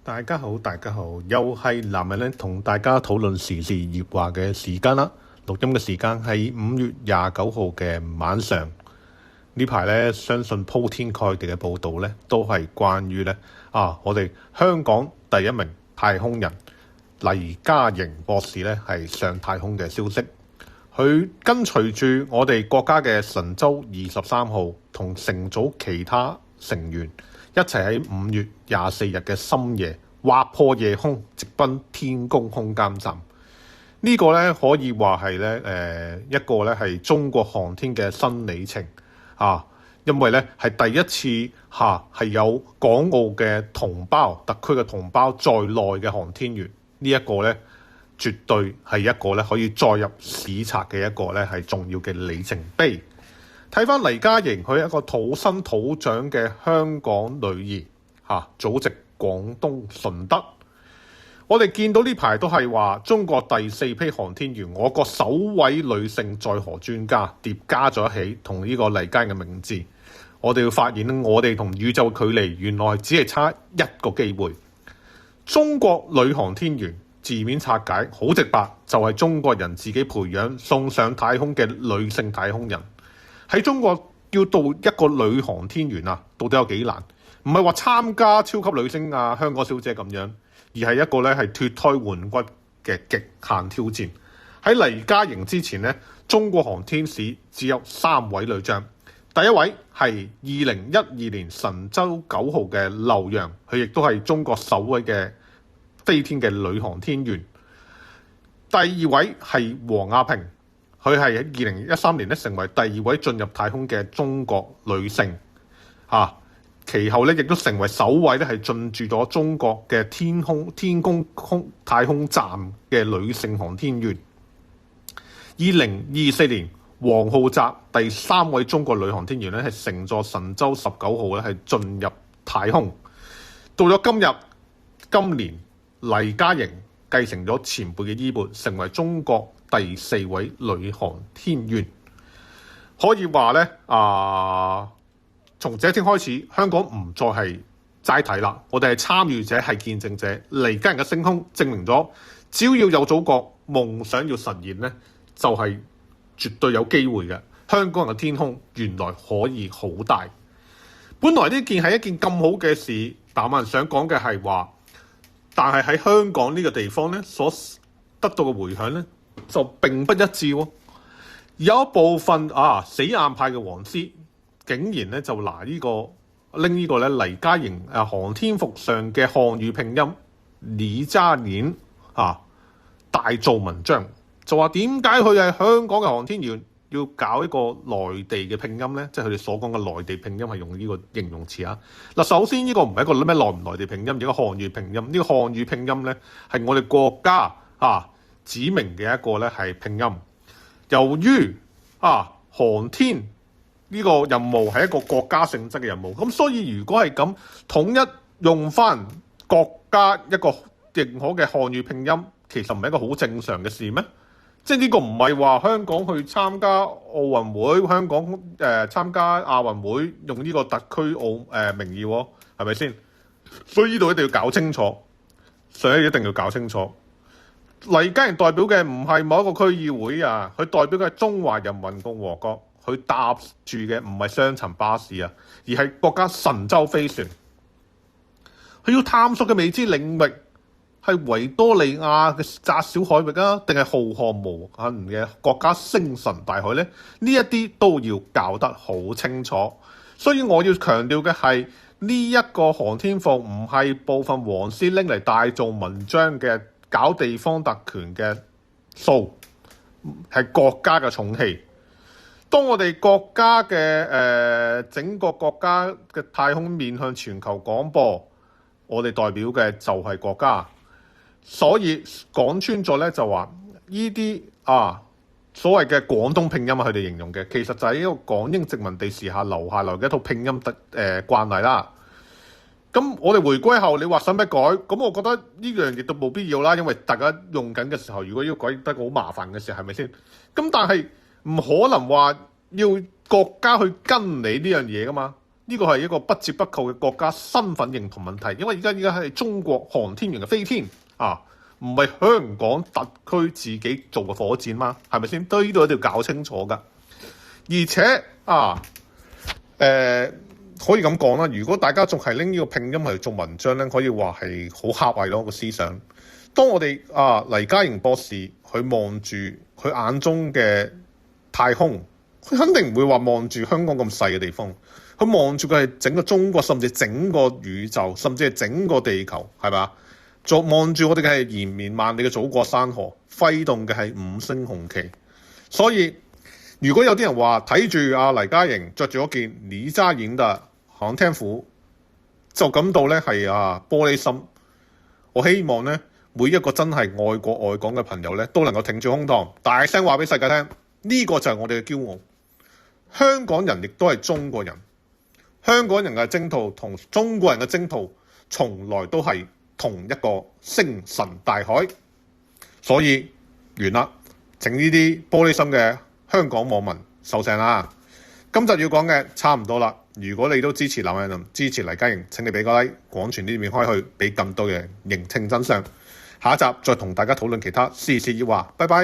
大家好，大家好，又係男人咧同大家討論時事熱話嘅時間啦。錄音嘅時間係5月29號嘅晚上。呢排咧，相信鋪天蓋地嘅報導咧，都係關於咧我哋香港第一名太空人黎嘉瑩博士咧係上太空嘅消息。佢跟隨住我哋國家嘅神舟23號同乘組其他成員一齊喺5月24日嘅深夜劃破夜空，直奔天宮空間站。呢個咧可以話係咧一個咧係中國航天嘅新里程因為咧係第一次係有港澳嘅同胞、特區嘅同胞在內嘅航天員。呢一個咧絕對係一個咧可以載入史冊嘅一個咧係重要嘅里程碑。睇翻黎嘉瑩，佢係一個土生土長嘅香港女兒，祖籍廣東順德。我哋見到呢排都係話中國第4批航天員，我國首位女性載荷專家疊加咗一起，同呢個黎嘉瑩嘅名字。我哋要發現我哋同宇宙距離原來只係差一個機會。中國女航天員字面拆解好直白，就係中國人自己培養送上太空嘅女性太空人。喺中國要到一個女航天員到底有幾難？唔係話參加超級女星香港小姐咁樣，而係一個咧係脫胎換骨嘅極限挑戰。喺黎嘉瑩之前咧，中國航天史只有3位女將。第一位係2012年神舟9號嘅劉洋，佢亦都係中國首位嘅飛天嘅女航天員。第二位係王亞平，佢係喺2013年咧成為第2位進入太空嘅中國女性。其後咧亦都成為首位咧係進駐咗中國嘅天宮太空站嘅女性航天員。2024年，王浩澤第3位中國女航天員咧係乘坐神舟19號咧係進入太空。到咗今年黎嘉瑩繼承咗前輩嘅衣缽，成為中國第4位女航天員。可以話咧從這天開始，香港唔再係齋睇啦，我哋係參與者，係見證者。黎嘉瑩嘅升空證明咗，只要有祖國，夢想要實現呢就係絕對有機會嘅。香港人嘅天空原來可以好大。本來呢件係一件咁好嘅事，但有人想講嘅係話，但係喺香港呢個地方呢，所得到嘅回響呢，就並不一致喎。有一部分死硬派嘅黃絲，竟然咧就拿拎呢個咧黎嘉瑩航天服上嘅漢語拼音李嘉瑩大做文章，就話點解佢係香港嘅航天員要搞一個內地嘅拼音呢？即係佢哋所講嘅內地拼音係用呢個形容詞嗱，首先呢個唔係一個咩內唔內地拼音，而係個漢語拼音。呢個漢語拼音呢，係我哋國家指明嘅一個咧係拼音。由於航天呢個任務係一個國家性質嘅任務，咁所以如果係咁統一用翻國家一個認可嘅漢語拼音，其實唔係一個好正常嘅事咩？即係呢個唔係話香港去參加奧運會，香港參加亞運會用呢個特區名義喎，係咪先？所以呢度一定要搞清楚，所以一定要搞清楚。黎嘉瑩代表嘅唔係某一個區議會佢代表嘅係中華人民共和國。佢搭住嘅唔係雙層巴士而係國家神舟飛船。佢要探索嘅未知領域係維多利亞嘅窄小海域定係浩瀚無垠嘅國家星辰大海呢？呢一啲都要搞得好清楚。所以我要強調嘅係呢一個航天服唔係部分黃絲拎嚟大做文章嘅搞地方特權嘅數，係國家嘅重器。當我哋國家嘅整個國家嘅太空面向全球廣播，我哋代表嘅就係國家，所以講穿咗咧就話呢啲所謂嘅廣東拼音佢哋形容嘅，其實就係一個港英殖民地時下留下來嘅一套拼音慣例啦。咁我哋回歸後，你話使乜改？咁我覺得呢樣亦都冇必要啦，因為大家用緊嘅時候，如果要改得好麻煩嘅時候，係咪先？咁但係唔可能話要國家去跟你呢樣嘢噶嘛？呢個係一個不折不扣嘅國家身份認同問題，因為而家係中國航天員嘅飛天啊，唔係香港特區自己做嘅火箭嘛，係咪先？都呢度一定要搞清楚㗎。而且可以咁講啦，如果大家仲係拎呢個拼音嚟做文章咧，可以話係好狹隘咯個思想。當我哋黎嘉瑩博士佢望住佢眼中嘅太空，佢肯定唔會話望住香港咁細嘅地方，佢望住嘅係整個中國，甚至整個宇宙，甚至係整個地球，係咪？望住我哋嘅係延綿萬里嘅祖國山河，揮動嘅係五星紅旗。所以如果有啲人話睇住黎嘉瑩着住嗰件李嘉瑩嘅航天服，就感到咧係玻璃心。我希望咧每一個真係愛國愛港嘅朋友咧，都能夠挺住胸膛，大聲話俾世界聽，呢個就係我哋嘅驕傲。香港人亦都係中國人，香港人嘅征途同中國人嘅征途從來都係同一個星辰大海。所以完啦，請呢啲玻璃心嘅香港網民收聲啦。今集要講嘅差唔多啦。如果你都支持藍偉林，支持黎嘉瑩，請你俾個 like， 廣傳呢啲片開去，俾更多嘅人認清真相。下一集再同大家討論其他時事熱話。拜拜。